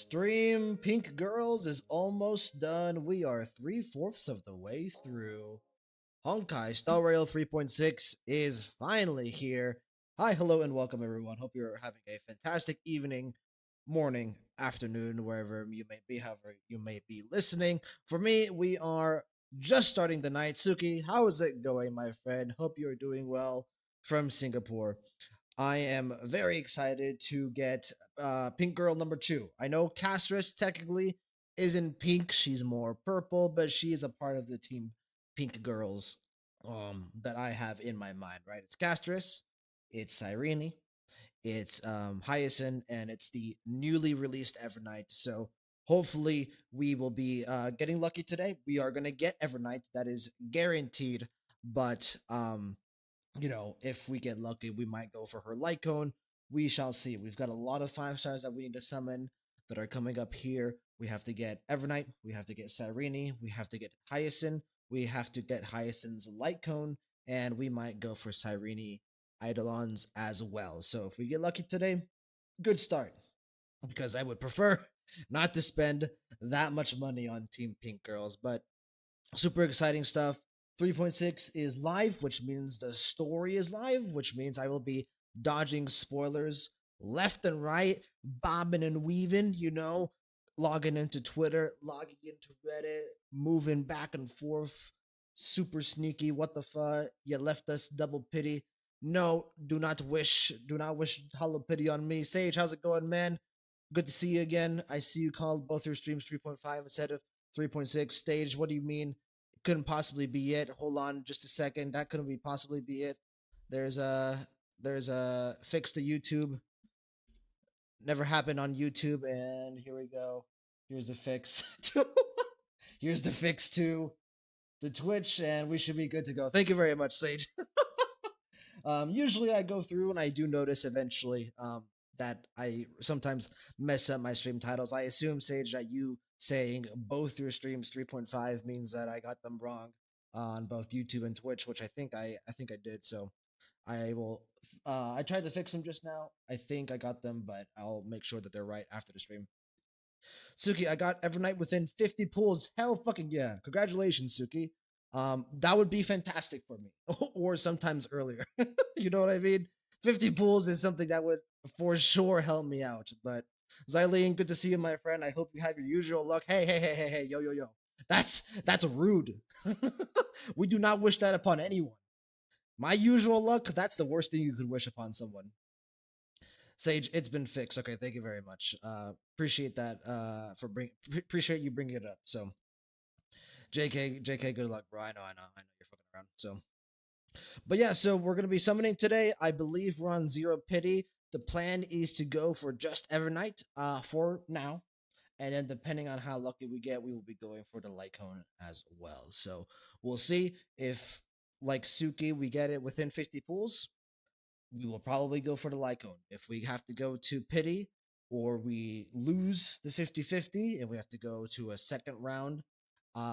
Stream Pink Girls is almost done. We are three-fourths of the way through. Honkai Star Rail 3.6 is finally here. Hi, hello, and welcome everyone. Hope you're having a fantastic evening, morning, afternoon, wherever you may be, however you may be listening. For me, we are just starting the night. Suki, how is it going, my friend? Hope you're doing well from Singapore. I am very excited to get Pink Girl number two. I know Castris technically isn't pink; she's more purple, but she is a part of the team Pink Girls that I have in my mind. Right? It's Castris, it's Cyrene, it's Hyacinth, and it's the newly released Evernight. So hopefully we will be getting lucky today. We are gonna get Evernight. That is guaranteed. But if we get lucky, we might go for her light cone. We shall see. We've got a lot of 5 stars that we need to summon that are coming up here. We have to get Evernight, we have to get Cyrene, we have to get Hyacinth, we have to get Hyacinth's light cone, and we might go for Cyrene Eidolons as well. So if we get lucky today, good start. Because I would prefer not to spend that much money on Team Pink Girls, but super exciting stuff. 3.6 is live, which means the story is live, which means I will be dodging spoilers left and right, bobbing and weaving, logging into Twitter, logging into Reddit, moving back and forth. Super sneaky. What the fuck? You left us double pity. No, do not wish hollow pity on me. Sage, how's it going, man? Good to see you again. I see you called both your streams 3.5 instead of 3.6. Stage, what do you mean? Couldn't possibly be it. Hold on just a second. That couldn't be possibly be it. There's a fix to YouTube. Never happened on YouTube, and here we go. Here's the fix to here's the fix to the Twitch, and we should be good to go. Thank you very much, Sage. Usually I go through and I do notice eventually that I sometimes mess up my stream titles. I assume, Sage, that you saying both your streams 3.5 means that I got them wrong on both YouTube and Twitch, which I think I did. So I will. I tried to fix them just now. I think I got them, but I'll make sure that they're right after the stream. Suki, I got Evernight within 50 pulls. Hell fucking yeah. Congratulations, Suki. That would be fantastic for me. Or sometimes earlier. You know what I mean? 50 pulls is something that would for sure help me out. But Xylene, good to see you, my friend. I hope you have your usual luck. Hey, hey, hey, hey, hey, yo, yo, yo. That's rude. We do not wish that upon anyone. My usual luck, that's the worst thing you could wish upon someone. Sage, it's been fixed. Okay, thank you very much. Appreciate that. Appreciate you bringing it up. So, JK, good luck, bro. I know you're fucking around. So, but yeah, so we're gonna be summoning today. I believe we're on zero pity. The plan is to go for just Evernight, for now, and then depending on how lucky we get, we will be going for the light cone as well. So we'll see if, like Suki, we get it within 50 pools, we will probably go for the Lycone. If we have to go to Pity or we lose the 50-50 and we have to go to a second round,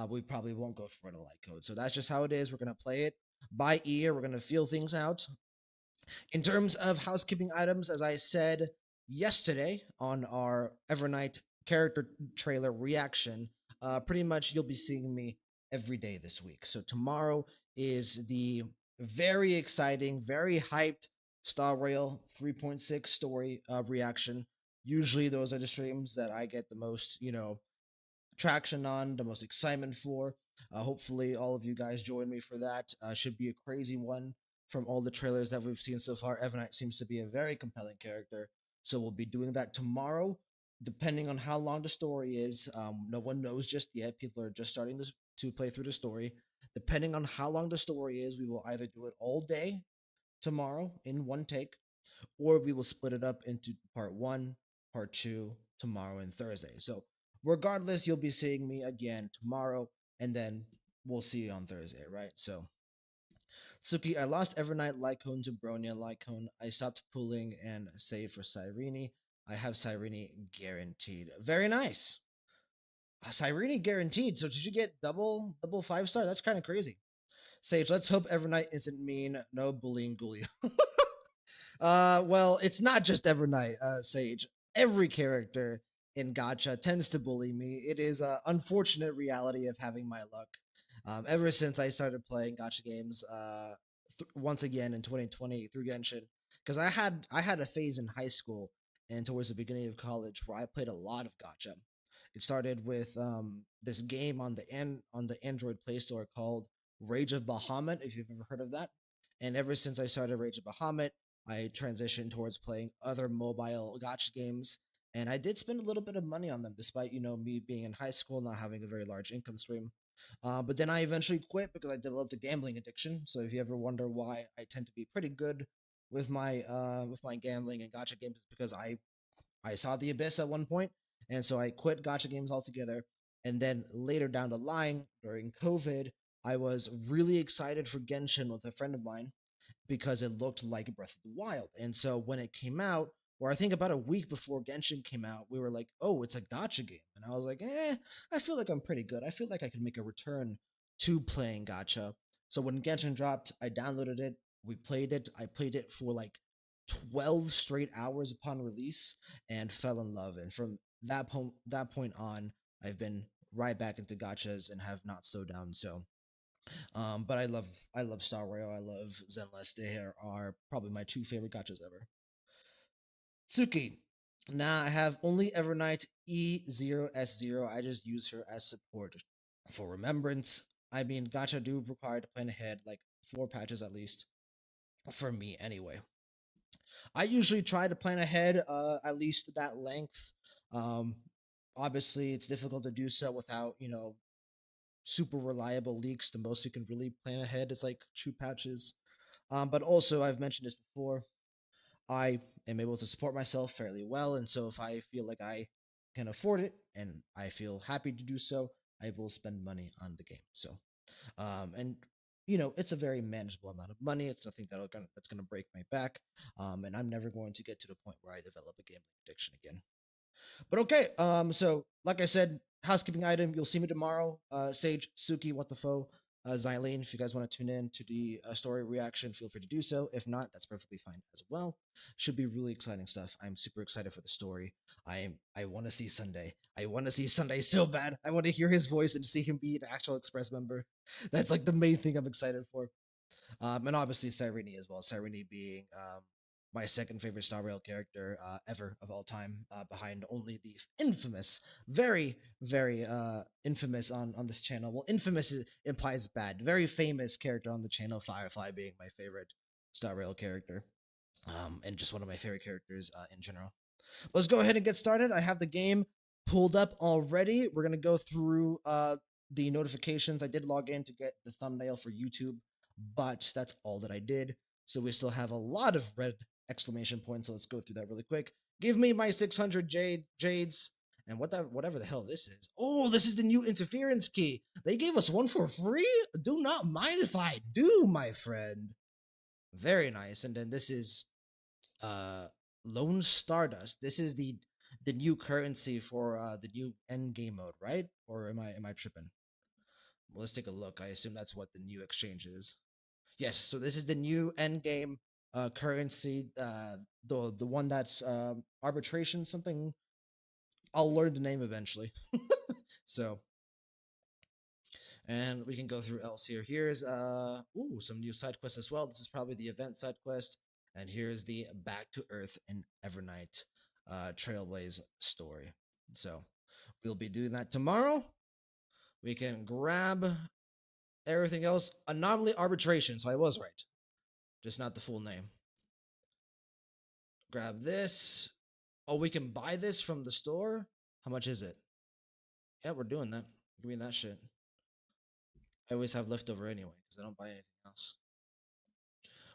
we probably won't go for the Lycone. So that's just how it is. We're going to play it by ear. We're going to feel things out. In terms of housekeeping items, as I said yesterday on our Evernight character trailer reaction, pretty much you'll be seeing me every day this week. So tomorrow is the very exciting, very hyped Star Rail 3.6 story reaction. Usually those are the streams that I get the most, traction on, the most excitement for. Hopefully all of you guys join me for that. Should be a crazy one from all the trailers that we've seen so far. Evernight seems to be a very compelling character. So we'll be doing that tomorrow, depending on how long the story is. No one knows just yet. People are just starting this to play through the story. Depending on how long the story is, we will either do it all day tomorrow in one take, or we will split it up into part one, part two, tomorrow, and Thursday. So, regardless, you'll be seeing me again tomorrow, and then we'll see you on Thursday, right? So, Suki, I lost Evernight Lycone to Bronya Lycone. I stopped pulling and saved for Cyrene. I have Cyrene guaranteed. Very nice. Cyrene guaranteed. So did you get double 5 star? That's kind of crazy. Sage, let's hope Evernight isn't mean. No bullying Gulio. Well, it's not just Evernight, Sage. Every character in gacha tends to bully me. It is a unfortunate reality of having my luck. Ever since I started playing gacha games, once again in 2020 through Genshin, because I had a phase in high school and towards the beginning of college where I played a lot of gacha. It started with this game on the Android Play Store called Rage of Bahamut, if you've ever heard of that. And ever since I started Rage of Bahamut, I transitioned towards playing other mobile gacha games. And I did spend a little bit of money on them, despite me being in high school, not having a very large income stream. But then I eventually quit because I developed a gambling addiction. So if you ever wonder why I tend to be pretty good with my gambling and gacha games, it's because I saw the abyss at one point, and so I quit gacha games altogether. And then later down the line, during COVID, I was really excited for Genshin with a friend of mine because it looked like Breath of the Wild. And so when it came out, or I think about a week before Genshin came out, we were like, "Oh, it's a gotcha game," and I was like, I feel like I'm pretty good. I feel like I can make a return to playing gotcha." So when Genshin dropped, I downloaded it. We played it. I played it for like 12 straight hours upon release and fell in love. And from that point on, I've been right back into gotchas and have not slowed down. So but I love Star Rail. I love Zenless. They are probably my two favorite gachas ever. Suki. Now I have only Evernight E0S0. I just use her as support for remembrance. I mean, gacha do require to plan ahead, like 4 patches at least, for me anyway. I usually try to plan ahead, at least that length. Um, Obviously, it's difficult to do so without super reliable leaks. The most you can really plan ahead is like 2 patches. But also, I've mentioned this before. I am able to support myself fairly well, and so if I feel like I can afford it and I feel happy to do so, I will spend money on the game. So, and it's a very manageable amount of money. It's nothing that's gonna break my back, and I'm never going to get to the point where I develop a gambling addiction again. But okay, so like I said, housekeeping item. You'll see me tomorrow. Sage, Suki, what the foe, Xylene. If you guys want to tune in to the story reaction, feel free to do so. If not, that's perfectly fine as well. Should be really exciting stuff. I'm super excited for the story. I want to see Sunday. I want to see Sunday so bad. I want to hear his voice and see him be an actual Express member. That's like the main thing I'm excited for. And obviously Cyrene as well. Cyrene being my second favorite Star Rail character ever of all time, behind only the infamous, very very infamous on this channel. Well, infamous implies bad. Very famous character on the channel, Firefly, being my favorite Star Rail character, and just one of my favorite characters in general. Let's go ahead and get started. I have the game pulled up already. We're gonna go through the notifications. I did log in to get the thumbnail for YouTube, but that's all that I did. So we still have a lot of red exclamation points. So let's go through that really quick. Give me my 600 jades. And whatever the hell this is. Oh, this is the new interference key. They gave us one for free? Do not mind if I do, my friend. Very nice. And then this is uh Lone Stardust. This is the new currency for the new end game mode, right? Or am I tripping? Well, let's take a look. I assume that's what the new exchange is. Yes, so this is the new end game currency. The one that's arbitration something. I'll learn the name eventually. So, and we can go through else here. Here's some new side quests as well. This is probably the event side quest. And here's the Back to Earth and Evernight Trailblaze story. So we'll be doing that tomorrow. We can grab everything else. Anomaly Arbitration. So I was right. Just not the full name. Grab this. Oh, we can buy this from the store? How much is it? Yeah, we're doing that. Give me that shit. I always have leftover anyway, because I don't buy anything else.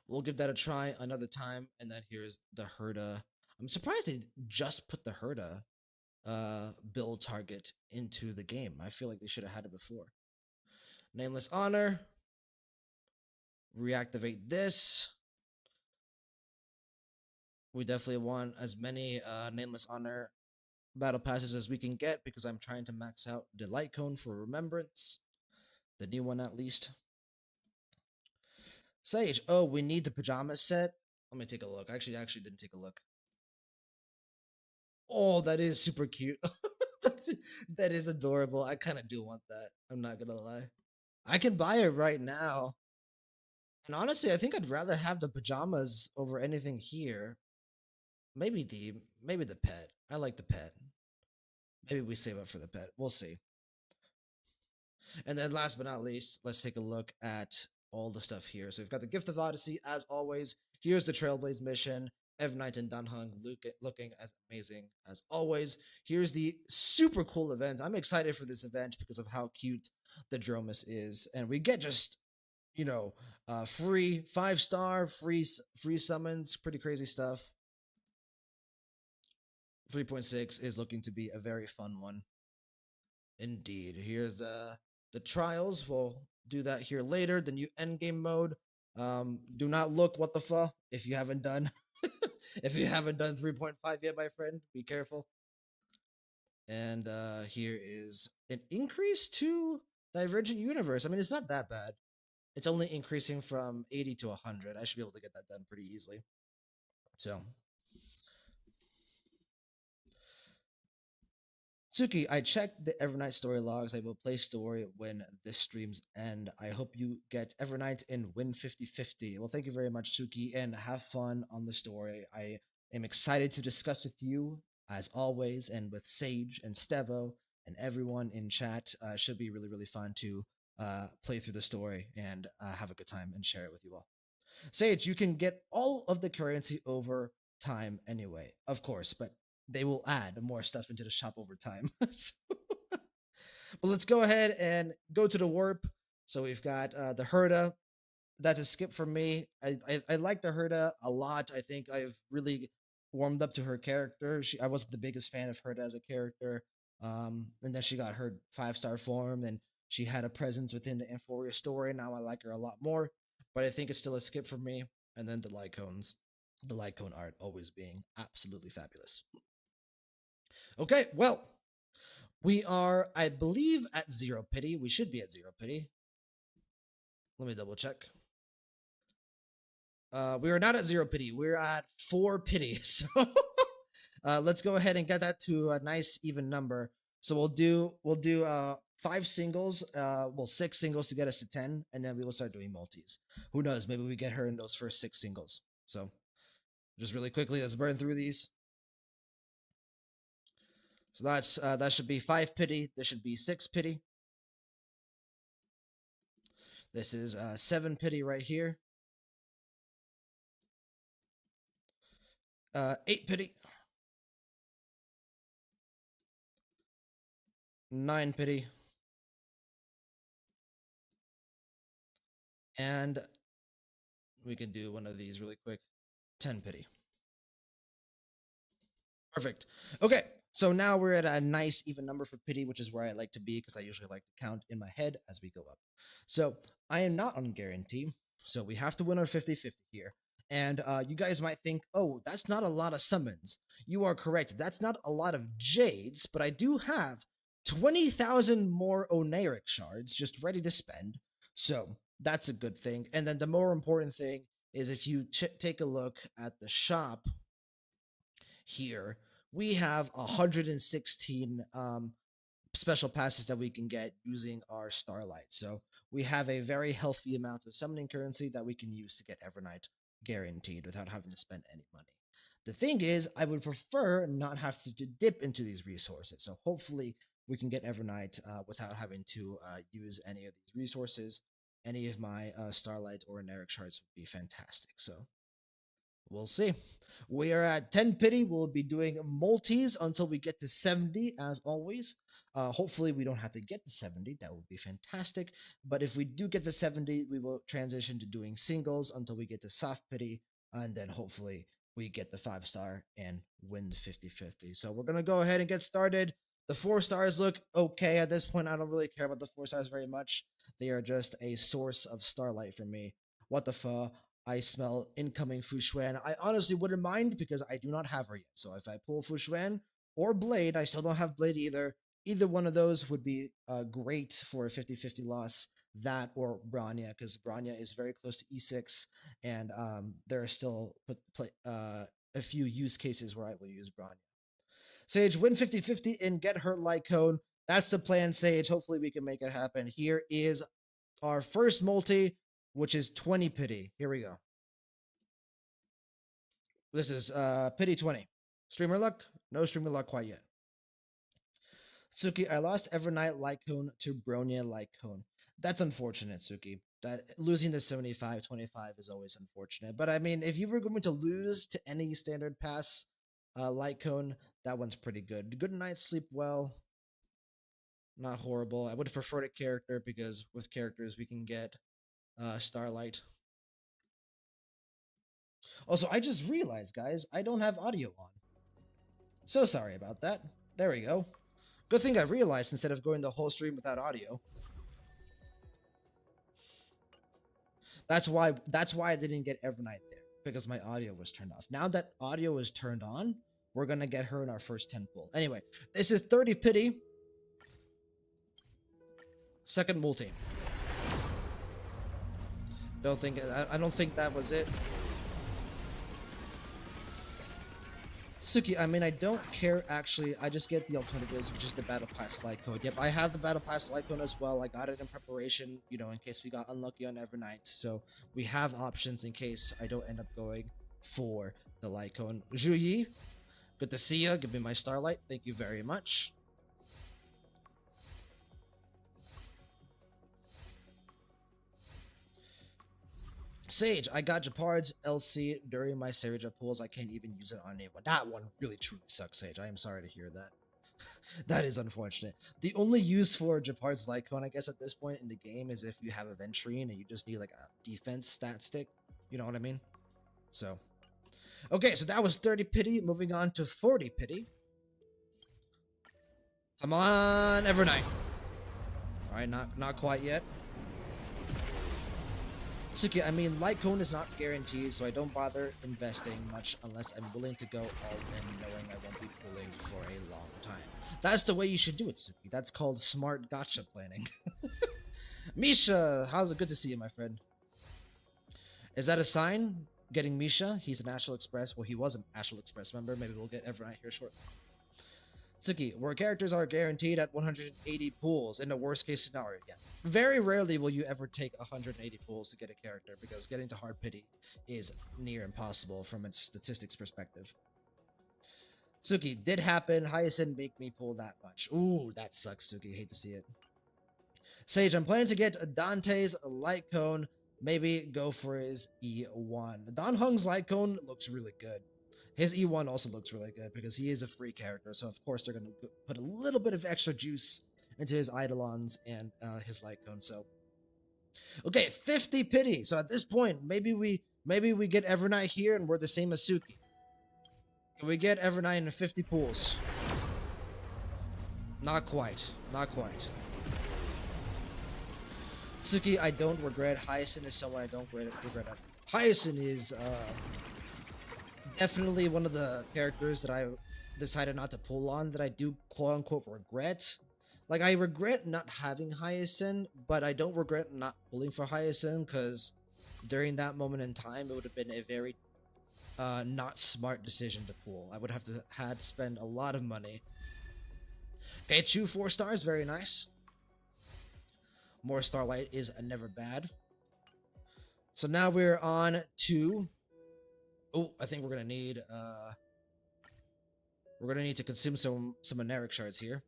We'll give that a try another time. And then here's the Herda. I'm surprised they just put the Herda build target into the game. I feel like they should have had it before. Nameless Honor. Reactivate this. We definitely want as many Nameless Honor battle passes as we can get because I'm trying to max out the light cone for remembrance. The new one at least. Sage. Oh, we need the pajama set. Let me take a look. I actually didn't take a look. Oh, that is super cute. That is adorable. I kind of do want that. I'm not gonna lie. I can buy it right now. And honestly, I think I'd rather have the pajamas over anything here. Maybe the pet. I like the pet. Maybe we save up for the pet. We'll see. And then last but not least, let's take a look at all the stuff here. So we've got the Gift of Odyssey, as always. Here's the Trailblaze mission. Evernight and Danhung looking as amazing as always. Here's the super cool event. I'm excited for this event because of how cute the Dromus is. And we get just, you know, free 5-star, free summons, pretty crazy stuff. 3.6 is looking to be a very fun one. Indeed. Here's the trials. We'll do that here later. The new endgame mode. Do not look what the fuck if you haven't done if you haven't done 3.5 yet, my friend. Be careful. And here is an increase to Divergent Universe. I mean, it's not that bad. It's only increasing from 80 to 100. I should be able to get that done pretty easily. So Suki, I checked the Evernight story logs. I will play story when this streams end. I hope you get Evernight and win 50-50. Well, thank you very much, Suki, and have fun on the story. I am excited to discuss with you, as always, and with Sage and Stevo and everyone in chat. Should be really, really fun to play through the story and have a good time and share it with you all. Sage, you can get all of the currency over time anyway, of course, but they will add more stuff into the shop over time. So, but let's go ahead and go to the warp. So we've got the Herda. That's a skip for me. I like the Herda a lot. I think I've really warmed up to her character. I wasn't the biggest fan of Herda as a character. And then she got her 5-star form, and she had a presence within the Euphoria story. Now I like her a lot more, but I think it's still a skip for me. And then the Lycones, the Lycone art always being absolutely fabulous. Okay, well, we are, I believe, at 0 pity. We should be at 0 pity. Let me double check. We are not at 0 pity. We're at 4 pity. So let's go ahead and get that to a nice even number. So we'll do 5 singles, 6 singles to get us to 10, and then we will start doing multis. Who knows? Maybe we get her in those first 6 singles. So just really quickly, let's burn through these. So that should be 5 pity. This should be 6 pity. This is 7 pity right here. 8 pity. 9 pity. And we can do one of these really quick. 10 pity. Perfect. Okay, so now we're at a nice even number for pity, which is where I like to be because I usually like to count in my head as we go up. So I am not on guarantee, so we have to win our 50-50 here. And you guys might think, oh, that's not a lot of summons. You are correct. That's not a lot of Jades, but I do have 20,000 more Oneric shards just ready to spend. So that's a good thing. And then the more important thing is if you take a look at the shop here, we have 116 special passes that we can get using our Starlight. So we have a very healthy amount of summoning currency that we can use to get Evernight guaranteed without having to spend any money. The thing is, I would prefer not have to dip into these resources. So hopefully we can get Evernight without having to use any of these resources. Any of my Starlight or Eneric shards would be fantastic. So we'll see. We are at 10 pity. We'll be doing multis until we get to 70, as always. Hopefully, we don't have to get to 70. That would be fantastic. But if we do get to 70, we will transition to doing singles until we get to soft pity. And then hopefully, we get the 5-star and win the 50-50. So we're going to go ahead and get started. The 4 stars look okay at this point. I don't really care about the 4 stars very much. They are just a source of starlight for me. What the fuck? I smell incoming Fu Xuan. I honestly wouldn't mind because I do not have her yet. So if I pull Fu Xuan or Blade, I still don't have Blade either. Either one of those would be great for a 50-50 loss. That or Branya, because Branya is very close to E6, and there are still a few use cases where I will use Branya. Sage, win 50-50 and get her light cone. That's the plan, Sage. Hopefully we can make it happen. Here is our first multi, which is 20 pity. Here we go. This is pity 20. Streamer luck? No streamer luck quite yet. Suki, I lost Evernight Lycone to Bronya Lycone. That's unfortunate, Suki. That losing the 75-25 is always unfortunate. But I mean, if you were going to lose to any standard pass Lycone, that one's pretty good. Good night, sleep well. Not horrible. I would have preferred a character because with characters we can get Starlight. Also, I just realized, guys, I don't have audio on. So sorry about that. There we go. Good thing I realized instead of going the whole stream without audio. That's why I didn't get Evernight there, because my audio was turned off. Now that audio is turned on, we're gonna get her in our first 10 pull. Anyway, this is 30 pity. Second multi. I don't think that was it. Suki, I mean, I don't care, actually. I just get the alternatives, which is the Battle Pass Light Code. Yep, I have the Battle Pass Light Code as well. I got it in preparation, you know, in case we got unlucky on Evernight. So we have options in case I don't end up going for the Light Code. Juyi, good to see you. Give me my Starlight. Thank you very much. Sage, I got Japard's LC during my Sereja pulls. I can't even use it on anyone. That one really truly sucks, Sage. I am sorry to hear that. That is unfortunate. The only use for Japard's Lycone, I guess, at this point in the game is if you have a Ventrine and you just need like a defense stat stick. You know what I mean? So, okay, so that was 30 pity. Moving on to 40 pity. Come on, Evernight. All right, not quite yet. Suki, I mean, Light Cone is not guaranteed, so I don't bother investing much unless I'm willing to go all in, knowing I won't be pulling for a long time. That's the way you should do it, Suki. That's called smart gotcha planning. Misha, how's it? Good to see you, my friend. Is that a sign? Getting Misha? He's an Astral Express. Well, he was an Astral Express member. Maybe we'll get Evernight here shortly. Suki, where characters are guaranteed at 180 pulls in the worst case scenario. Yeah. Very rarely will you ever take 180 pulls to get a character because getting to hard pity is near impossible from a statistics perspective. Suki, did happen. Highest didn't make me pull that much. Ooh, that sucks, Suki. Hate to see it. Sage, I'm planning to get Dante's Light Cone. Maybe go for his E1. Don Hung's Light Cone looks really good. His E1 also looks really good because he is a free character, so of course they're going to put a little bit of extra juice into his Eidolons and his Light Cone. So, okay, 50 pity. So at this point, maybe we get Evernight here and we're the same as Suki. Can we get Evernight in 50 pools? Not quite. Not quite. Suki, I don't regret. Hyacinth is someone I don't regret. Hyacinth is definitely one of the characters that I decided not to pull on that I do quote-unquote regret. Like, I regret not having Hyacinth, but I don't regret not pulling for Hyacinth because during that moment in time, it would have been a very not smart decision to pull. I would have to spend a lot of money. Okay, 2 4 stars, very nice. More Starlight is never bad. So now we're on to... Oh, I think we're gonna need to consume some Moneric shards here.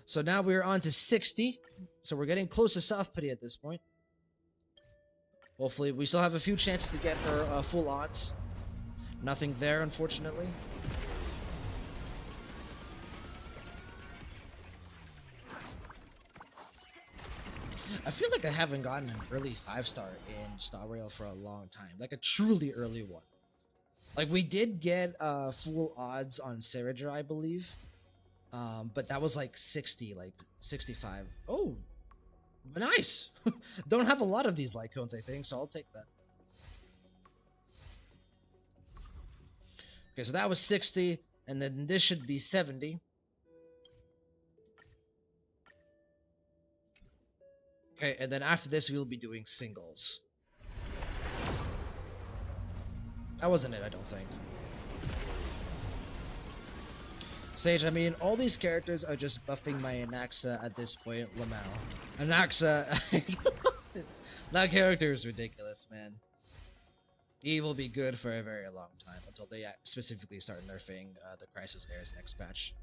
So now we're on to 60. So we're getting close to soft pity at this point. Hopefully, we still have a few chances to get her full odds. Nothing there, unfortunately. I feel like I haven't gotten an early 5-star in Star Rail for a long time. Like a truly early one. Like we did get full odds on Sereja, I believe. But that was like 60, like 65. Oh, nice. Don't have a lot of these light cones, I think, so I'll take that. Okay, so that was 60, and then this should be 70. Okay, and then after this, we'll be doing singles. That wasn't it, I don't think. Sage, I mean, all these characters are just buffing my Anaxa at this point, Lamau. Anaxa, that character is ridiculous, man. He will be good for a very long time until they specifically start nerfing the Crisis Airs next patch.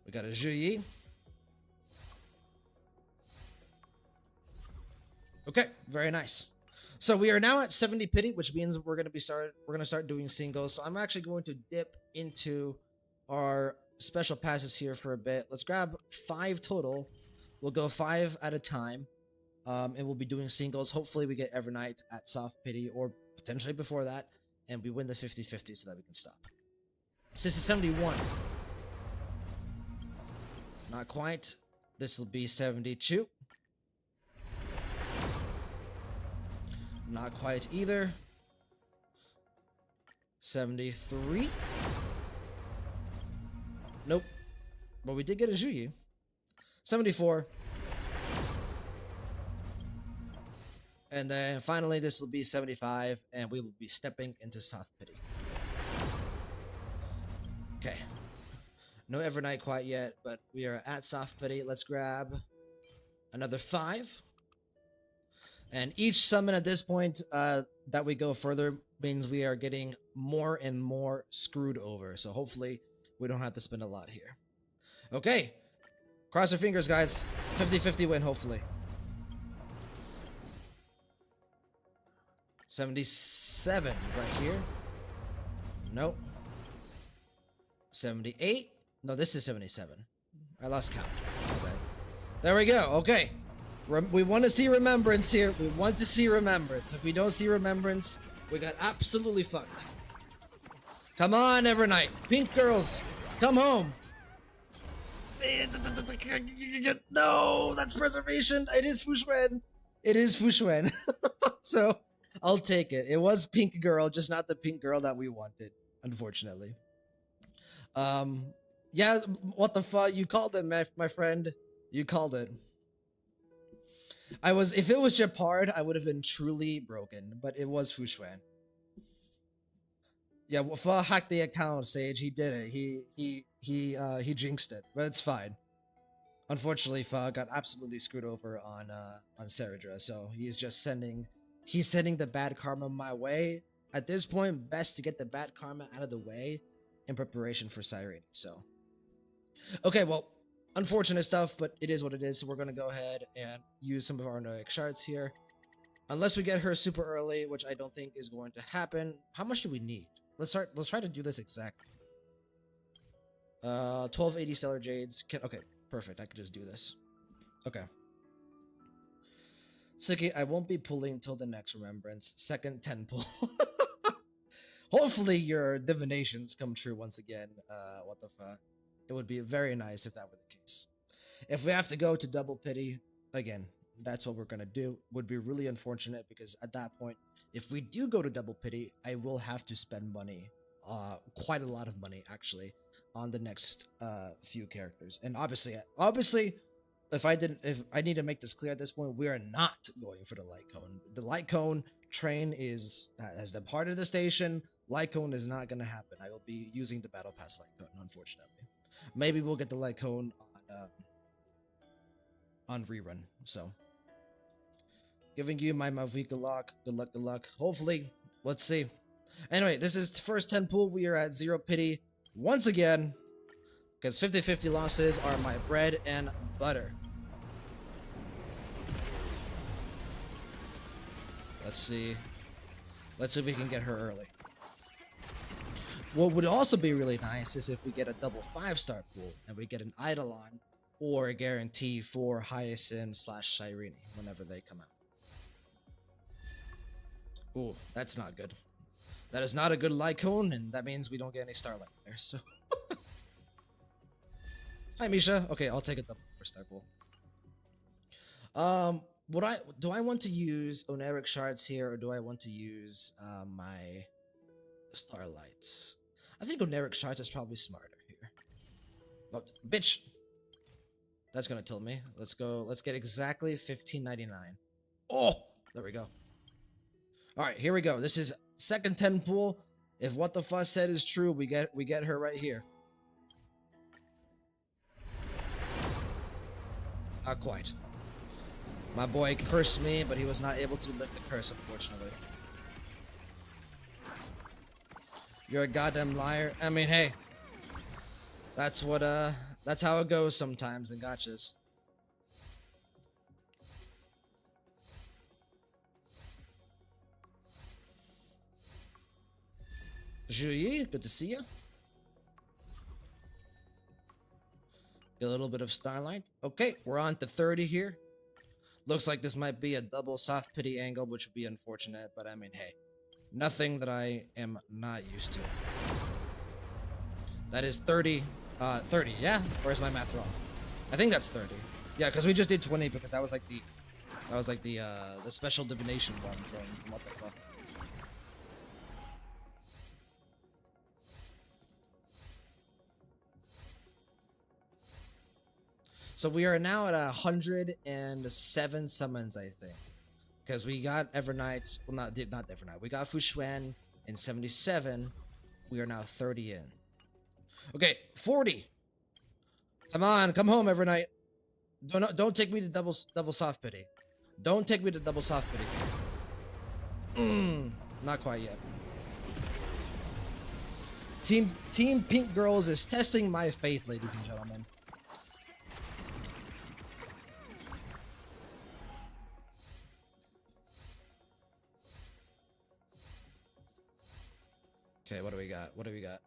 We got a Zhuyi. Okay, very nice. So we are now at 70 pity, which means we're gonna start doing singles. So I'm actually going to dip into our special passes here for a bit. Let's grab 5 total. We'll go 5 at a time. And we'll be doing singles. Hopefully we get Evernight at soft pity or potentially before that, and we win the 50-50 so that we can stop. This is 71. Not quite. This will be 72. Not quite either. 73. Nope. But we did get a Zhuyi. 74. And then finally this will be 75, and we will be stepping into soft pity. Okay. No Evernight quite yet, but we are at soft pity. Let's grab another 5. And each summon at this point that we go further means we are getting more and more screwed over. So hopefully we don't have to spend a lot here. Okay. Cross your fingers, guys. 50-50 win, hopefully. 77 right here. Nope. 78. No, this is 77. I lost count. Okay. There we go. Okay. We want to see remembrance here. We want to see remembrance. If we don't see remembrance, we got absolutely fucked. Come on, Evernight. Pink girls, come home. No, that's preservation. It is Fushuen. It is Fushuen. So I'll take it. It was pink girl, just not the pink girl that we wanted, unfortunately. Yeah, what the fuck? You called it, my friend. You called it. If it was Japard, I would have been truly broken, but it was Fushuen. Yeah, well, Fa hacked the account, Sage. He did it. He jinxed it, but it's fine. Unfortunately, Fa got absolutely screwed over on Saradra, so he's sending the bad karma my way. At this point, best to get the bad karma out of the way in preparation for Cyrene. So, okay, well, unfortunate stuff, but it is what it is. So we're gonna go ahead and use some of our Noic shards here, unless we get her super early, which I don't think is going to happen. How much do we need? Let's try to do this exactly. 1280 stellar jades. Okay, perfect. I could just do this. Okay. Siki, I won't be pulling till the next remembrance. Second 10 pull. Hopefully your divinations come true once again. What the fuck? It would be very nice if that were the case. If we have to go to double pity, again, that's what we're gonna do. Would be really unfortunate because at that point, if we do go to double pity, I will have to spend money, quite a lot of money actually, on the next few characters. And obviously, if I need to make this clear at this point, we are not going for the light cone. The light cone train has departed the station. Light cone is not gonna happen. I will be using the battle pass light cone, unfortunately. Maybe we'll get the light cone on rerun. So, giving you my Mavic good luck. Good luck. Hopefully, let's see. Anyway, this is the first 10 pool. We are at 0 pity once again, because 50-50 losses are my bread and butter. Let's see if we can get her early. What would also be really nice is if we get a double 5-star pool and we get an Eidolon or a guarantee for Hyacinth/Cyrene whenever they come out. Ooh, that's not good. That is not a good light cone, and that means we don't get any starlight there. So, hi Misha. Okay, I'll take a double 4-star pool. Do I want to use Oneric shards here, or do I want to use my starlights? I think Oneric shards is probably smarter here. Oh, bitch! That's gonna tilt me. Let's go. Let's get exactly 1599. Oh, there we go. All right, here we go. This is second 10 pool. If what the fuss said is true, we get her right here. Not quite. My boy cursed me, but he was not able to lift the curse, unfortunately. You're a goddamn liar. I mean, hey. That's how it goes sometimes in gotchas. Juyi, good to see you. Get a little bit of Starlight. Okay, we're on to 30 here. Looks like this might be a double soft pity angle, which would be unfortunate, but I mean, hey. Nothing that I am not used to. That is 30. 30, yeah? Or is my math wrong? I think that's 30. Yeah, because we just did 20 because that was like the special divination one from what the fuck. So we are now at 107 summons, I think. Because we got Evernight, well not Evernight, we got Fuxuan in 77. We are now 30 in. Okay, 40. Come on, come home, Evernight. Don't take me to double soft pity. Don't take me to double soft pity. Not quite yet. Team Pink Girls is testing my faith, ladies and gentlemen. Okay, what do we got? What do we got?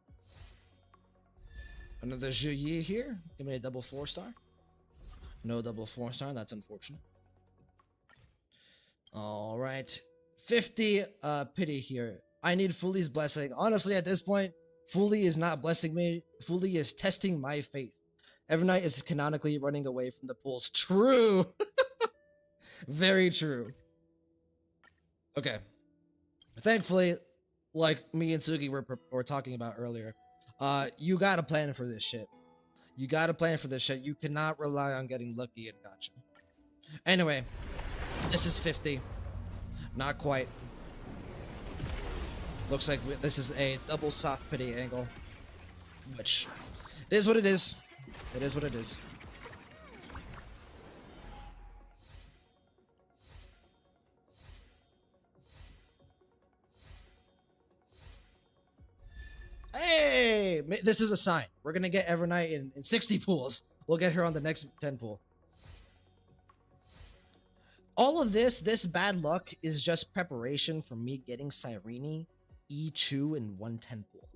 Another Juyi here. Give me a double 4-star. No double 4-star. That's unfortunate. All right. 50 pity here. I need Fuli's blessing. Honestly, at this point, Fuli is not blessing me. Fuli is testing my faith. Evernight is canonically running away from the pools. True. Very true. Okay. Thankfully, like me and Sugi were talking about earlier, you gotta plan for this shit. You gotta plan for this shit. You cannot rely on getting lucky and gotcha. Anyway, this is 50. Not quite. Looks like this is a double soft pity angle. Which, it is what it is. It is what it is. Hey, this is a sign. We're gonna get Evernight in 60 pools. We'll get her on the next 10 pool. All of this bad luck is just preparation for me getting Cyrene E2 in 110 pool.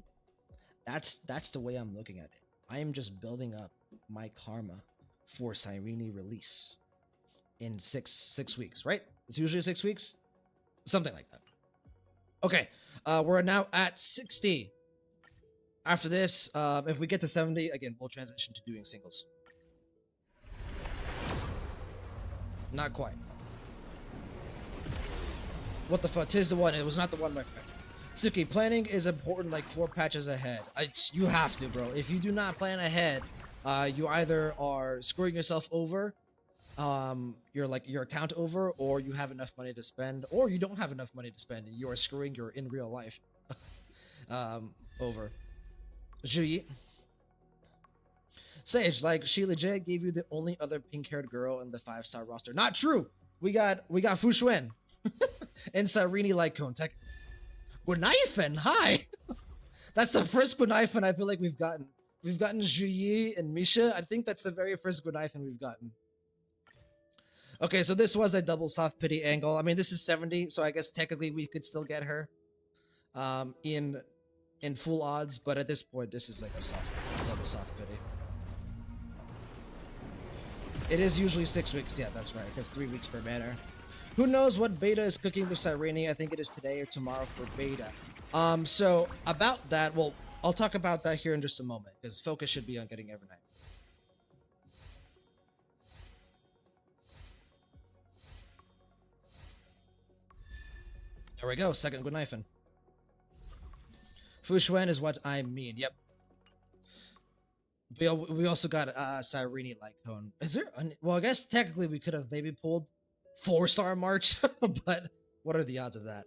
That's the way I'm looking at it. I am just building up my karma for Cyrene release in six weeks, right? It's usually 6 weeks, something like that. Okay, we're now at 60. After this, if we get to 70, again, we'll transition to doing singles. Not quite. What the fuck? 'Tis the one. It was not the one, my friend. Suki, planning is important like 4 patches ahead. You have to, bro. If you do not plan ahead, you either are screwing yourself over, your account over, or you have enough money to spend, or you don't have enough money to spend and you are screwing your in real life over. Juyi. Sage, like Sheila J gave you the only other pink-haired girl in the 5-star roster. Not true. We got Fuxuan and Cyrene Lycone. Gunaifen, hi. That's the first Gunaifen I feel like we've gotten. We've gotten Juyi and Misha. I think that's the very first Gunaifen we've gotten. Okay, so this was a double soft pity angle. I mean, this is 70, so I guess technically we could still get her in full odds, but at this point, this is like a double soft pity. It is usually 6 weeks. Yeah, that's right, because 3 weeks per banner. Who knows what beta is cooking with Cyrene? I think it is today or tomorrow for beta. So about that, well, I'll talk about that here in just a moment, because focus should be on getting Evernight. There we go, second Gunaifen. Fuxuan is what I mean. Yep. We also got Cyrene Lycone. Is there? Well, I guess technically we could have maybe pulled 4-star March, but what are the odds of that?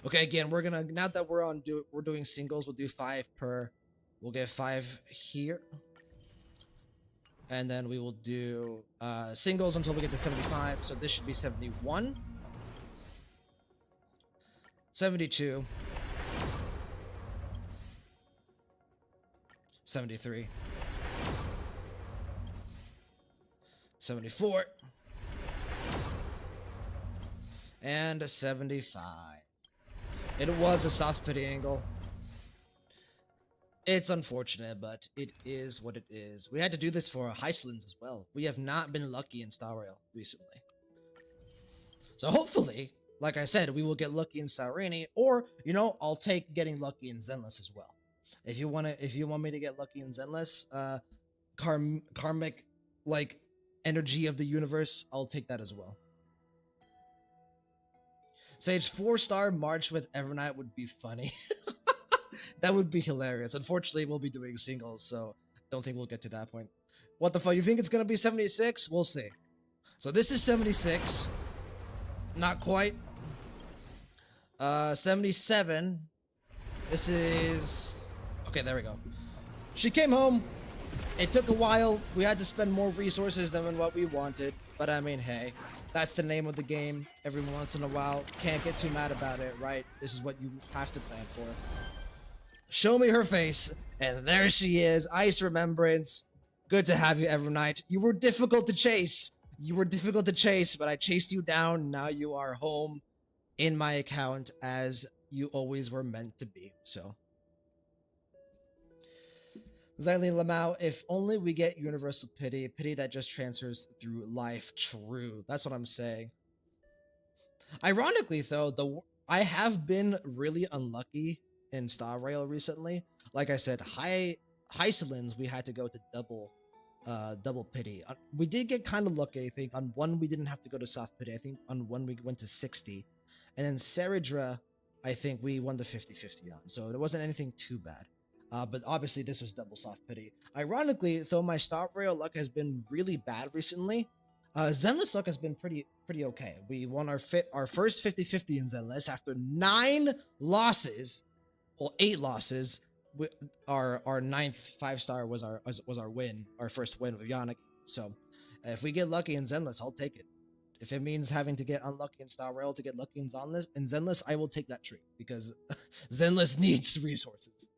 Okay, again, we're gonna, now that we're doing singles, we'll do 5 per. We'll get 5 here. And then we will do singles until we get to 75. So this should be 71, 72, 73, 74, and a 75. It was a soft pity angle. It's unfortunate, but it is what it is. We had to do this for Heislands as well. We have not been lucky in Star Rail recently. So hopefully, like I said, we will get lucky in Sarini, or you know, I'll take getting lucky in Zenless as well. If you want me to get lucky in Zenless, karmic like energy of the universe, I'll take that as well. Sage 4-star March with Evernight would be funny. That would be hilarious. Unfortunately, we'll be doing singles, so don't think we'll get to that point. What the fuck? You think it's gonna be 76? We'll see. So this is 76. Not quite. 77. This is... Okay, there we go. She came home. It took a while. We had to spend more resources than what we wanted. But I mean, hey, that's the name of the game. Every once in a while. Can't get too mad about it, right? This is what you have to plan for. Show me her face. And there she is. Ice Remembrance. Good to have you, Evernight. You were difficult to chase. You were difficult to chase, but I chased you down. Now you are home in my account as you always were meant to be. So, Xylene Lamau, if only we get universal pity, pity that just transfers through life. True. That's what I'm saying. Ironically, though, I have been really unlucky in Star Rail recently. Like I said, Heislands, we had to go to double pity. We did get kind of lucky, I think. On one, we didn't have to go to soft pity. I think on one, we went to 60. And then Saridra, I think we won the 50-50 on. So it wasn't anything too bad. But obviously, this was double soft pity. Ironically, though my Star Rail luck has been really bad recently, Zenless luck has been pretty okay. We won our first 50-50 in Zenless after 9 losses. Well, 8 losses. Our 9th 5-star was our win, our first win with Yannick. So, if we get lucky in Zenless, I'll take it. If it means having to get unlucky in Star Rail to get lucky in Zenless, I will take that treat because Zenless needs resources.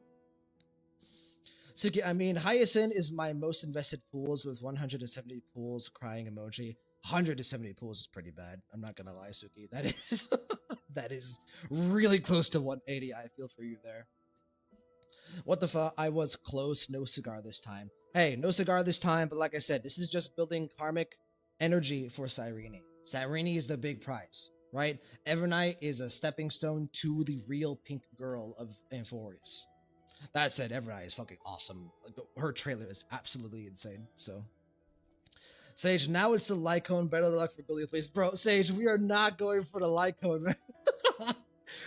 Suki, I mean, Hyacinth is my most invested pools with 170 pools. Crying emoji. 170 pools is pretty bad. I'm not gonna lie, Suki. That is that is really close to 180. I feel for you there. What the fuck? I was close. No cigar this time. Hey, no cigar this time. But like I said, this is just building karmic energy for Cyrene. Cyrene is the big prize, right? Evernight is a stepping stone to the real pink girl of Amphorius. That said, Evernight is fucking awesome. Her trailer is absolutely insane. So, Sage, now it's the Lycone. Better luck for Gully, please. Bro, Sage, we are not going for the Lycone, man.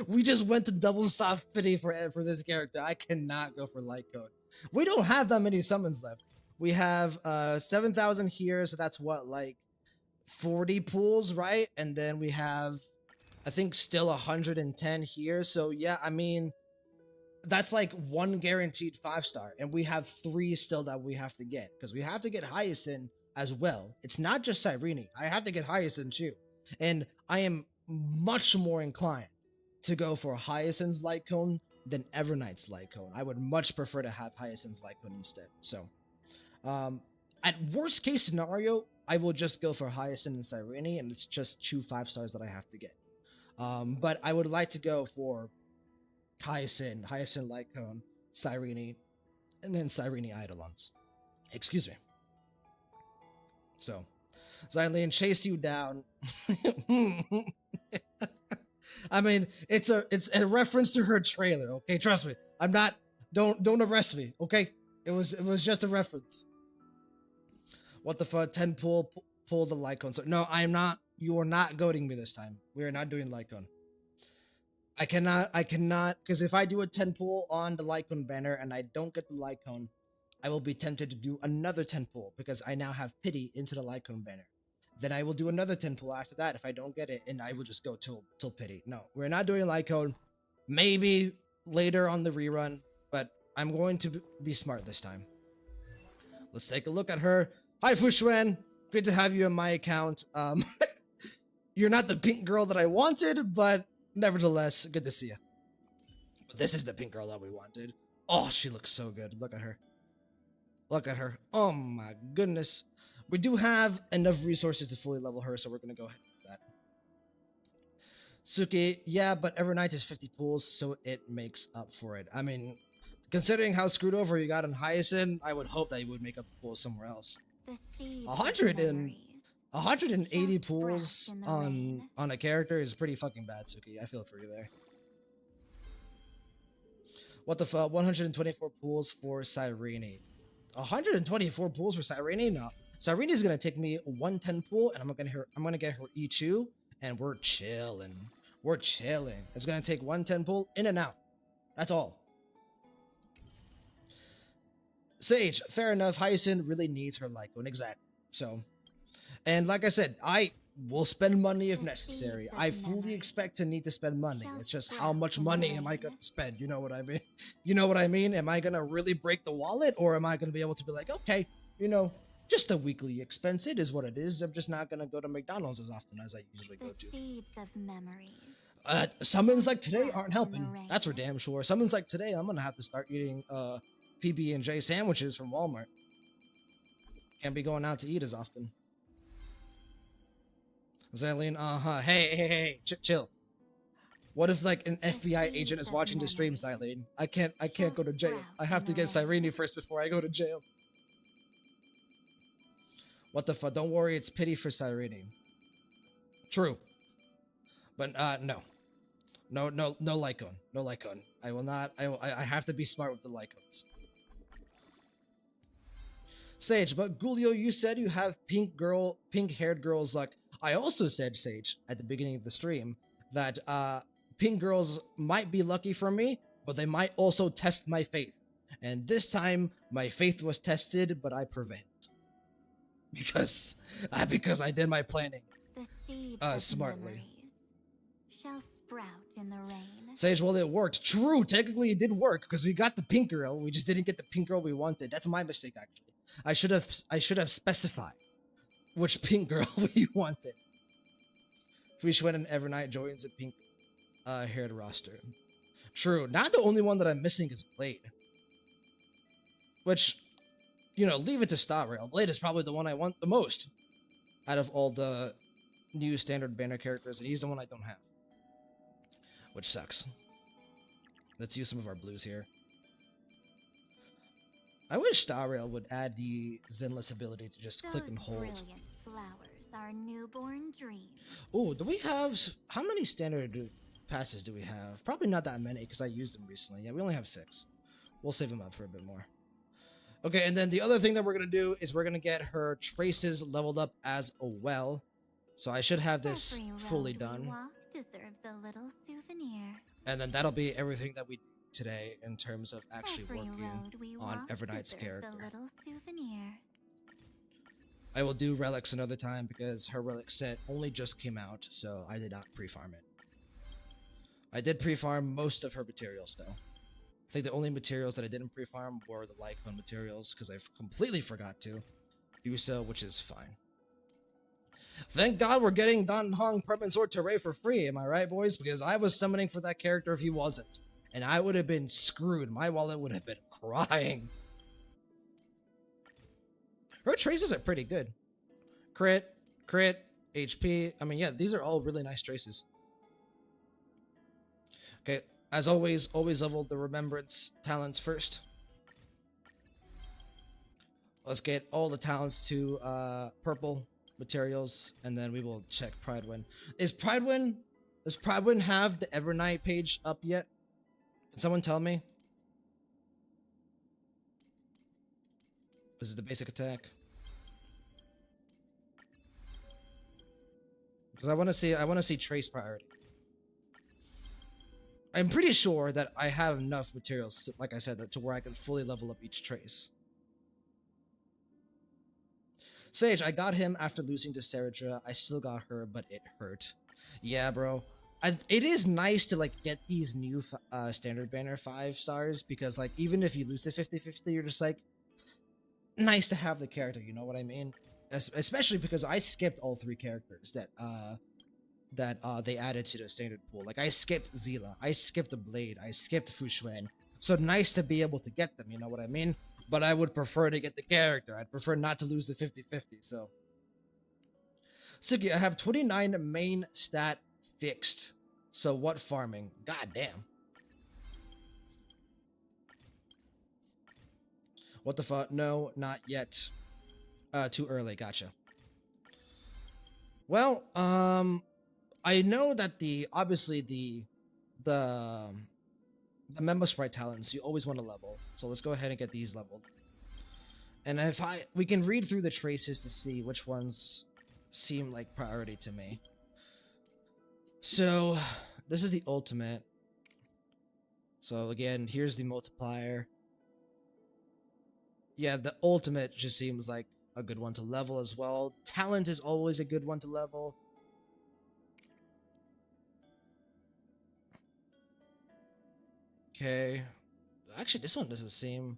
We just went to double soft pity for this character. I cannot go for Lycone. We don't have that many summons left. We have 7,000 here, so that's what, like 40 pools, right? And then we have, I think, still 110 here. So yeah, I mean, that's like 1 guaranteed 5-star, and we have 3 still that we have to get because we have to get Hyacinth as well. It's not just Cyrene. I have to get Hyacinth too, and I am much more inclined to go for Hyacinth's Light Cone than Evernight's Light Cone. I would much prefer to have Hyacinth's Light Cone instead. So, at worst case scenario, I will just go for Hyacinth and Cyrene, and it's just 2 5-stars that I have to get. But I would like to go for Hyacinth Light Cone, Cyrene, and then Cyrene Eidolons. Excuse me. So, Xylene chase you down. I mean, it's a reference to her trailer, okay? Trust me. I'm not, don't arrest me, okay? It was just a reference. What the fuck? 10 pull the Lycone. So, no, I'm not, you are not goading me this time. We are not doing Lycone. I cannot, because if I do a 10 pull on the Lycone banner and I don't get the Lycone, I will be tempted to do another 10 pull because I now have pity into the Lycone banner. Then I will do another 10 pull after that if I don't get it, and I will just go till pity. No, we're not doing Lycone. Maybe later on the rerun, but I'm going to be smart this time. Let's take a look at her. Hi, Fushuen. Great to have you in my account. You're not the pink girl that I wanted, but nevertheless, good to see you. But this is the pink girl that we wanted. Oh, she looks so good. Look at her. Look at her. Oh my goodness. We do have enough resources to fully level her, so we're gonna go ahead with that. Suki, yeah, but Evernight is 50 pools, so it makes up for it. I mean, considering how screwed over you got in Hyacinth, I would hope that you would make up the pools somewhere else. 180 pools on a character is pretty fucking bad, Suki. I feel for you there. What the fuck? 124 pools for Cyrene. 124 pools for Cyrene? No. Cyrene is gonna take me 110 pool, and I'm gonna get her E2, and we're chilling. We're chilling. It's gonna take 110 pool in and out. That's all. Sage, fair enough. Hyacinth really needs her Lycone, exactly. So, and like I said, I will spend money if necessary. I fully expect to need to spend money. It's just how much money am I gonna spend? You know what I mean? You know what I mean? Am I gonna really break the wallet, or am I gonna be able to be like, okay, you know, just a weekly expense. It is what it is. I'm just not gonna go to McDonald's as often as I usually go to. Summons like today aren't helping. That's for damn sure. Summons like today, I'm gonna have to start eating PB&J sandwiches from Walmart. Can't be going out to eat as often. Zylene, hey, chill. What if like an FBI agent is watching the stream, Zylene? I can't go to jail. I have to get Cyrene first before I go to jail. What the fuck? Don't worry, it's pity for Cyrene. True. But no. No Lycone. No Lycone. I will not. I have to be smart with the Lycones. Sage, but Gulio, you said you have pink-haired girls luck. I also said, Sage, at the beginning of the stream, that pink girls might be lucky for me, but they might also test my faith. And this time, my faith was tested, but I prevailed. Because I did my planning smartly. Shall sprout in the rain. Sage, well, it worked. True, technically it did work because we got the pink girl. We just didn't get the pink girl we wanted. That's my mistake, actually. I should have specified which pink girl we wanted. Fushuen and Evernight joins a pink haired roster. True. Not the only one that I'm missing is Blade. Which, you know, leave it to Star Rail. Blade is probably the one I want the most out of all the new standard banner characters, and he's the one I don't have. Which sucks. Let's use some of our blues here. I wish Star Rail would add the Zenless ability to just click and hold. Flowers are newborn dreams. Oh, do we have... How many standard passes do we have? Probably not that many, because I used them recently. Yeah, we only have 6. We'll save them up for a bit more. Okay, and then the other thing that we're going to do is we're going to get her traces leveled up as well. So I should have this fully done. Deserves a little souvenir. And then that'll be everything that we do today in terms of actually working on Evernight's character. I will do relics another time because her relic set only just came out, so I did not pre-farm it. I did pre-farm most of her materials though. I think the only materials that I didn't pre-farm were the Lycone materials because I completely forgot to do so, which is fine. Thank God we're getting Dan Hong Permanent Sword Terray for free, am I right, boys? Because I was summoning for that character if he wasn't. And I would have been screwed. My wallet would have been crying. Her traces are pretty good. Crit, HP. I mean, yeah, these are all really nice traces. Okay, as always level the remembrance talents first. Let's get all the talents to purple materials, and then we will check Pridewind. Does Pridewind have the Evernight page up yet? Can someone tell me? This is the basic attack. Because I want to see trace priority. I'm pretty sure that I have enough materials, like I said, to where I can fully level up each trace. Sage, I got him after losing to Seradra. I still got her, but it hurt. Yeah, bro. It is nice to like get these new standard banner 5 stars because like even if you lose to 50-50, you're just like, nice to have the character, you know what I mean? Especially because I skipped all 3 characters that they added to the standard pool. Like I skipped Zila, I skipped the Blade, I skipped Fushuen. So nice to be able to get them, you know what I mean? But I would prefer to get the character. I'd prefer not to lose the 50-50. So Suki, I have 29 main stat fixed. So what farming? God damn. What the fuck? No, not yet. Too early. Gotcha. Well, I know that obviously the the memo sprite talents you always want to level. So let's go ahead and get these leveled. And if we can read through the traces to see which ones seem like priority to me. So this is the ultimate. So again, here's the multiplier. Yeah, the ultimate just seems like a good one to level as well. Talent is always a good one to level. Okay. Actually, this one doesn't seem...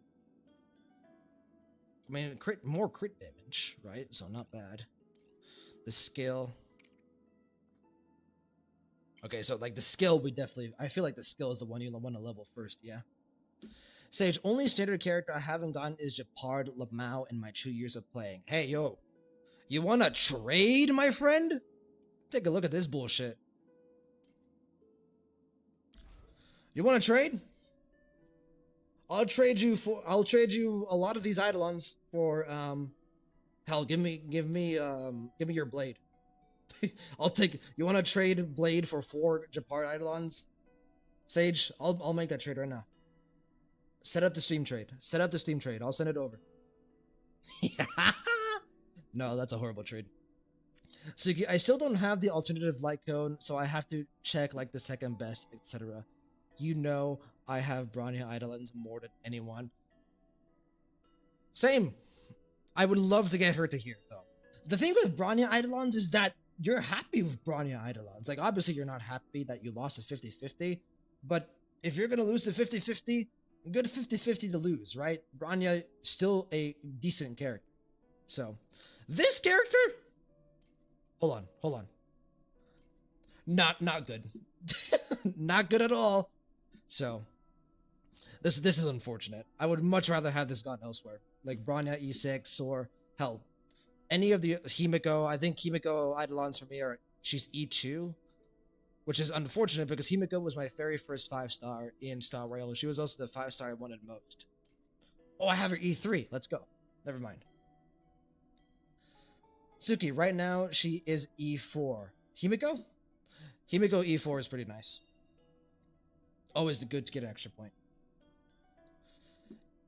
I mean, more crit damage, right? So not bad. The skill. Okay, so like the skill, I feel like the skill is the one you want to level first, yeah. Sage, only standard character I haven't gotten is Japard Lamau in my 2 years of playing. Hey, yo. You want to trade, my friend? Take a look at this bullshit. You want to trade? I'll trade you a lot of these Eidolons for hell, give me your blade. I'll take you want to trade blade for 4 Japard Eidolons? Sage, I'll make that trade right now. Set up the Steam trade. Set up the Steam trade. I'll send it over. No, that's a horrible trade. Suki, I still don't have the alternative light cone, so I have to check like the second best, etc. You know I have Bronya Eidolons more than anyone. Same. I would love to get her to here, though. The thing with Bronya Eidolons is that you're happy with Bronya Eidolons. Like, obviously, you're not happy that you lost a 50-50, but if you're going to lose the 50-50, good 50-50 to lose, right? Bronya still a decent character. So, this character... Hold on. Not good. Not good at all. So, this is unfortunate. I would much rather have this gone elsewhere. Like Bronya E6 or, hell, any of the Himiko. I think Himiko Eidolons for me she's E2, which is unfortunate because Himiko was my very first 5-star in Star Rail. She was also the 5-star I wanted most. Oh, I have her E3. Let's go. Never mind. Suki, right now she is E4. Himiko? Himiko E4 is pretty nice. Always good to get an extra point.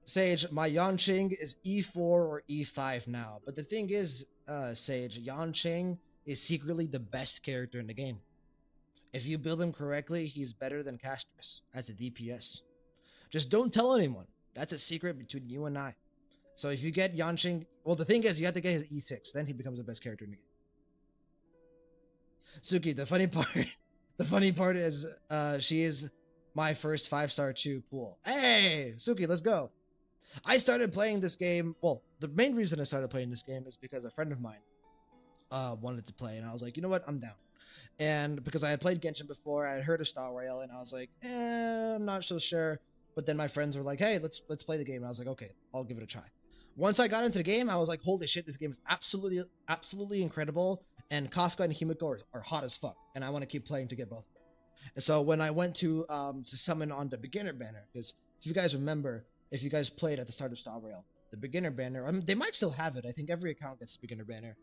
Sage, my Yanqing is E4 or E5 now. But the thing is, Sage, Yanqing is secretly the best character in the game. If you build him correctly, he's better than Castris as a DPS. Just don't tell anyone. That's a secret between you and I. So if you get Yanqing, well, the thing is, you have to get his E6, then he becomes the best character in the game. Suki, the funny part is, she is my first 5-star Chu pool. Hey, Suki, let's go. I started playing this game. Well, the main reason I started playing this game is because a friend of mine wanted to play, and I was like, you know what, I'm down. And because I had played Genshin before, I had heard of Star Rail, and I was like, I'm not so sure. But then my friends were like, hey, let's play the game. And I was like, okay, I'll give it a try. Once I got into the game, I was like, holy shit, this game is absolutely incredible. And Kafka and Himiko are hot as fuck. And I want to keep playing to get both of them. And so when I went to summon on the beginner banner, because if you guys remember, if you guys played at the start of Star Rail, the beginner banner, I mean, they might still have it. I think every account gets the beginner banner.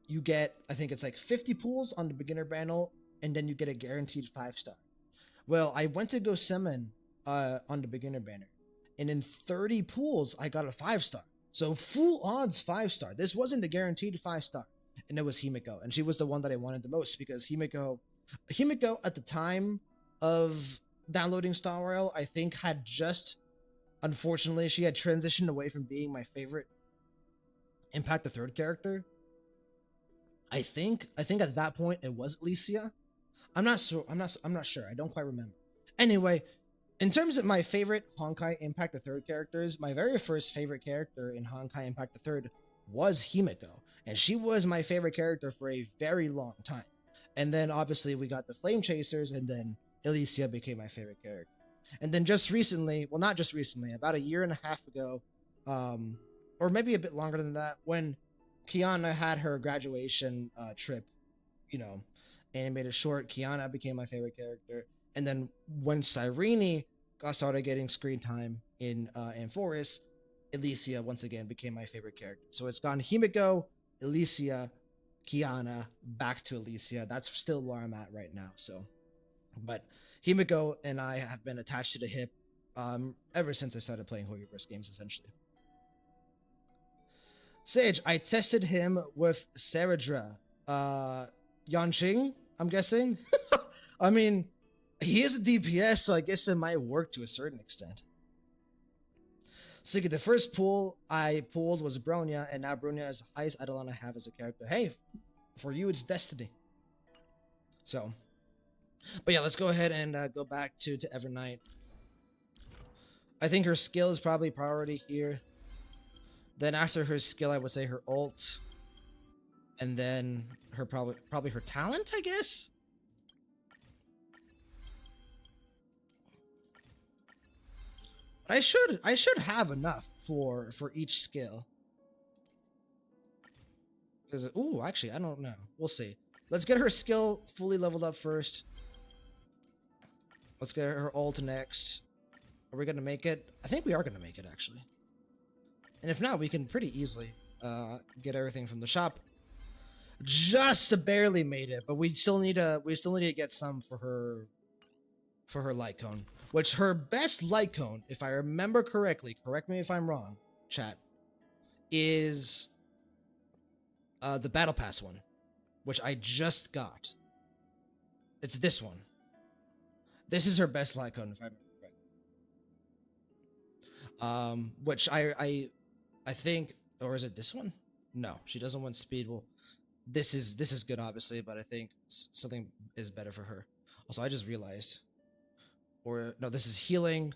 You get, I think it's like 50 pulls on the beginner banner, and then you get a guaranteed 5-star. Well, I went to go summon on the beginner banner, and in 30 pulls, I got a 5-star. So full odds 5-star. This wasn't the guaranteed 5-star. And it was Himiko. And she was the one that I wanted the most because Himiko at the time of downloading Star Rail, I think had just, unfortunately, she had transitioned away from being my favorite Impact the Third character. I think at that point it was Alicia. I'm not sure. I don't quite remember. Anyway, In terms of my favorite Honkai Impact the Third characters, my very first favorite character in Honkai Impact the Third was Himiko, and she was my favorite character for a very long time. And then obviously we got the Flame Chasers, and then Elysia became my favorite character. And then just recently, well, not just recently, about a year and a half ago, um, or maybe a bit longer than that, when Kiana had her graduation trip, you know, animated short, Kiana became my favorite character. And then when Cyrene got started getting screen time in Forest, Elysia once again became my favorite character. So it's gone Himiko, Elysia, Kiana, back to Elysia. That's still where I'm at right now. So, but Himiko and I have been attached to the hip ever since I started playing Hoyoverse games, essentially. Sage, I tested him with Saradra. Yanqing, I'm guessing. I mean, he is a DPS, so I guess it might work to a certain extent. So the first pool I pulled was Bronya, and now Bronya is the highest Eidolon I have as a character. Hey, for you, it's Destiny. So, but yeah, let's go ahead and go back to Evernight. I think her skill is probably priority here. Then after her skill, I would say her ult, and then her probably her talent, I guess. But I should have enough for each skill. Because ooh, actually, I don't know. We'll see. Let's get her skill fully leveled up first. Let's get her ult next. Are we gonna make it? I think we are gonna make it actually. And if not, we can pretty easily get everything from the shop. Just barely made it, but we still need to get some for her light cone. Which her best light cone, if I remember correctly, correct me if I'm wrong, chat, is the battle pass one, which I just got. It's this one. This is her best light cone, if I remember correctly. Which I think, or is it this one? No, she doesn't want speed. Well, this is good, obviously, but I think something is better for her. Also, I just realized, or no, this is healing.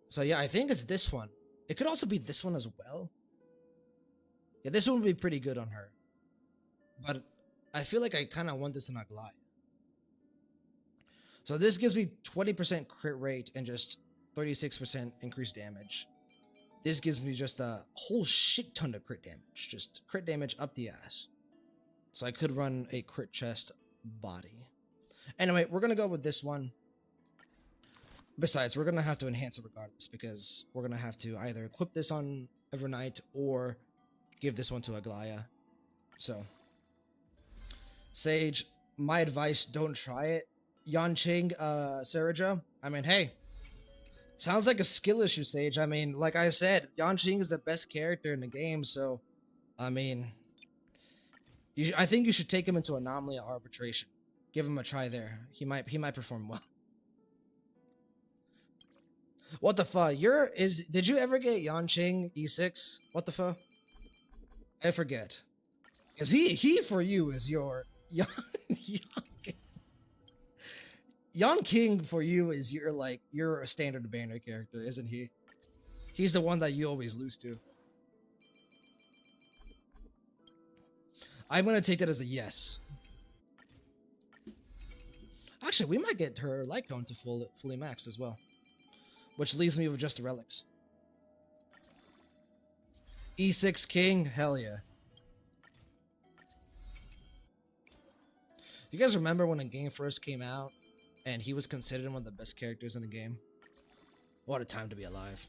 So yeah, I think it's this one. It could also be this one as well. Yeah, this one would be pretty good on her. But I feel like I kind of want this in Aglai. So this gives me 20% crit rate and just 36% increased damage. This gives me just a whole shit ton of crit damage. Just crit damage up the ass. So I could run a crit chest body. Anyway, we're going to go with this one. Besides, we're going to have to enhance it regardless, because we're going to have to either equip this on Evernight or give this one to Aglaya. So, Sage, my advice, don't try it. Yanqing, Saraja, I mean, hey, sounds like a skill issue, Sage. I mean, like I said, Yanqing is the best character in the game, so, I mean, I think you should take him into Anomaly or Arbitration. Give him a try there. He might perform well. What the fuck? Did you ever get Yanqing E6? What the fuck? I forget. Cause he for you is your Yon King for you is your a standard banner character, isn't he? He's the one that you always lose to. I'm gonna take that as a yes. Actually, we might get her light cone to fully maxed as well. Which leaves me with just the relics. E6 King, hell yeah. You guys remember when the game first came out and he was considered one of the best characters in the game? What a time to be alive.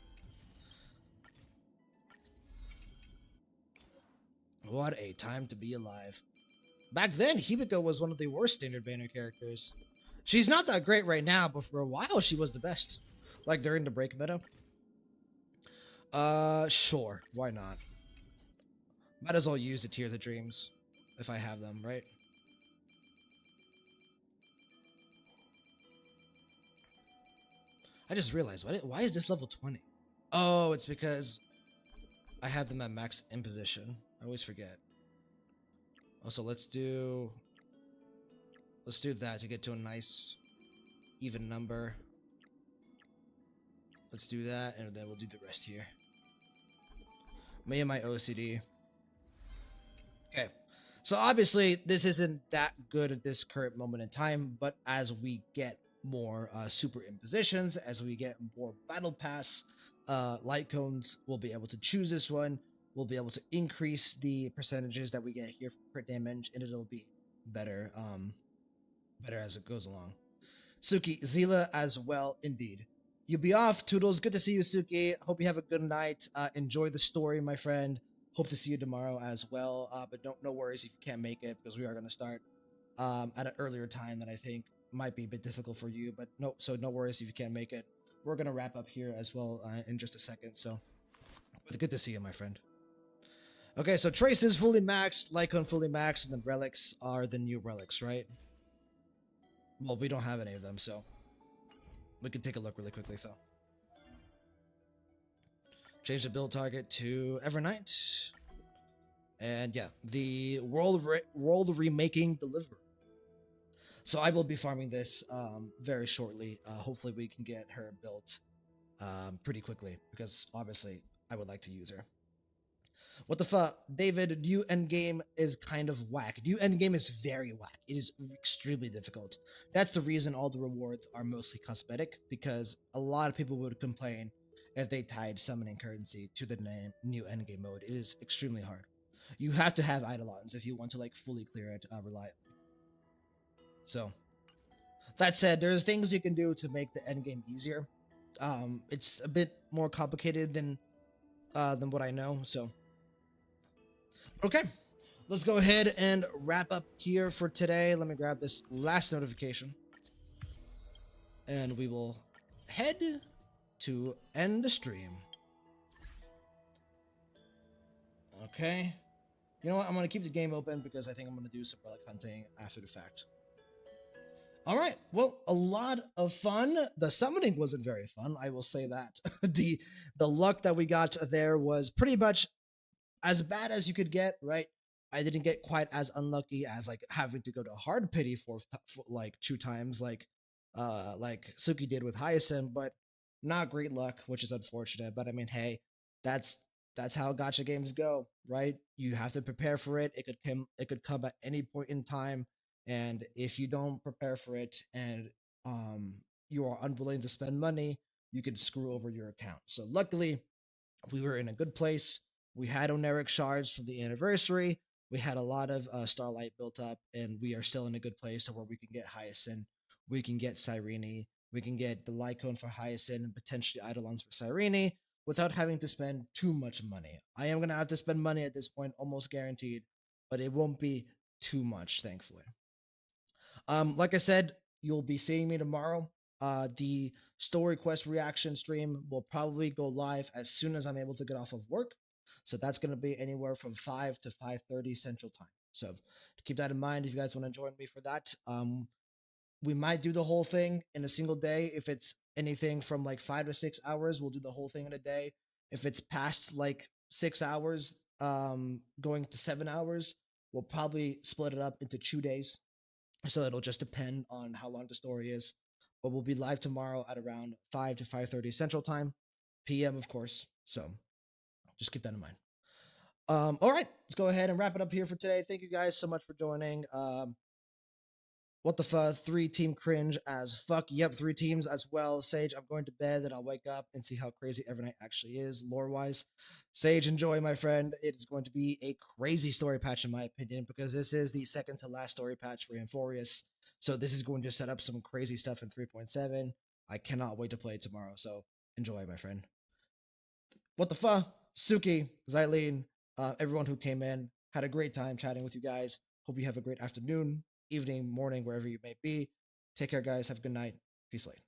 What a time to be alive. Back then, Himiko was one of the worst standard banner characters. She's not that great right now, but for a while she was the best. Like during the break meta. Sure. Why not? Might as well use the Tears of Dreams if I have them, right? I just realized, why is this level 20? Oh, it's because I had them at max imposition. I always forget. Also, let's do that to get to a nice even number. Let's do that, and then we'll do the rest here. Me and my OCD. Okay. So obviously, this isn't that good at this current moment in time, but as we get more super impositions, as we get more battle pass light cones, we'll be able to choose this one. We'll be able to increase the percentages that we get here for crit damage, and it'll be better, better as it goes along. Suki, Zila as well, indeed. You'll be off, Toodles. Good to see you, Suki. Hope you have a good night. Enjoy the story, my friend. Hope to see you tomorrow as well. But no worries if you can't make it, because we are going to start at an earlier time that I think might be a bit difficult for you. But no worries if you can't make it. We're going to wrap up here as well in just a second. So, but good to see you, my friend. Okay, so Trace is fully maxed, Lycon fully maxed, and the relics are the new relics, right? Well, we don't have any of them, so we can take a look really quickly, though. Change the build target to Evernight. And yeah, the world remaking deliverer. So I will be farming this very shortly. Hopefully we can get her built pretty quickly, because obviously I would like to use her. What the fuck? David, new endgame is kind of whack. New endgame is very whack. It is extremely difficult. That's the reason all the rewards are mostly cosmetic, because a lot of people would complain if they tied summoning currency to the new endgame mode. It is extremely hard. You have to have Eidolons if you want to like fully clear it reliably. So, that said, there's things you can do to make the endgame easier. It's a bit more complicated than what I know, so okay, let's go ahead and wrap up here for today. Let me grab this last notification, and we will head to end the stream. Okay, you know what? I'm gonna keep the game open because I think I'm gonna do some relic hunting after the fact. All right, well, a lot of fun. The summoning wasn't very fun, I will say that. the luck that we got there was pretty much as bad as you could get, right? I didn't get quite as unlucky as like having to go to hard pity for like 2 times, like Suki did with Hyacinth, but not great luck, which is unfortunate. But I mean, hey, that's how gacha games go, right? You have to prepare for it. It could come at any point in time, and if you don't prepare for it and you are unwilling to spend money, you could screw over your account. So luckily, we were in a good place. We had Oneric shards from the anniversary. We had a lot of Starlight built up, and we are still in a good place where we can get Hyacinth, we can get Cyrene, we can get the Lycone for Hyacinth, and potentially Eidolons for Cyrene without having to spend too much money. I am going to have to spend money at this point, almost guaranteed, but it won't be too much, thankfully. Like I said, you'll be seeing me tomorrow. The story quest reaction stream will probably go live as soon as I'm able to get off of work. So that's going to be anywhere from 5 to 5:30 Central Time. So keep that in mind if you guys want to join me for that. We might do the whole thing in a single day. If it's anything from like 5 to 6 hours, we'll do the whole thing in a day. If it's past like 6 hours, going to 7 hours, we'll probably split it up into 2 days. So it'll just depend on how long the story is. But we'll be live tomorrow at around 5 to 5:30 Central Time, PM, of course. So just keep that in mind. All right, let's go ahead and wrap it up here for today. Thank you guys so much for joining. What the fuck? 3-team cringe as fuck. Yep, 3 teams as well. Sage, I'm going to bed and I'll wake up and see how crazy Evernight actually is, lore wise. Sage, enjoy, my friend. It is going to be a crazy story patch, in my opinion, because this is the second to last story patch for Amphorius. So this is going to set up some crazy stuff in 3.7. I cannot wait to play it tomorrow. So enjoy, my friend. What the fuck? Suki, Xylene, everyone who came in, had a great time chatting with you guys. Hope you have a great afternoon, evening, morning, wherever you may be. Take care, guys. Have a good night. Peace, late.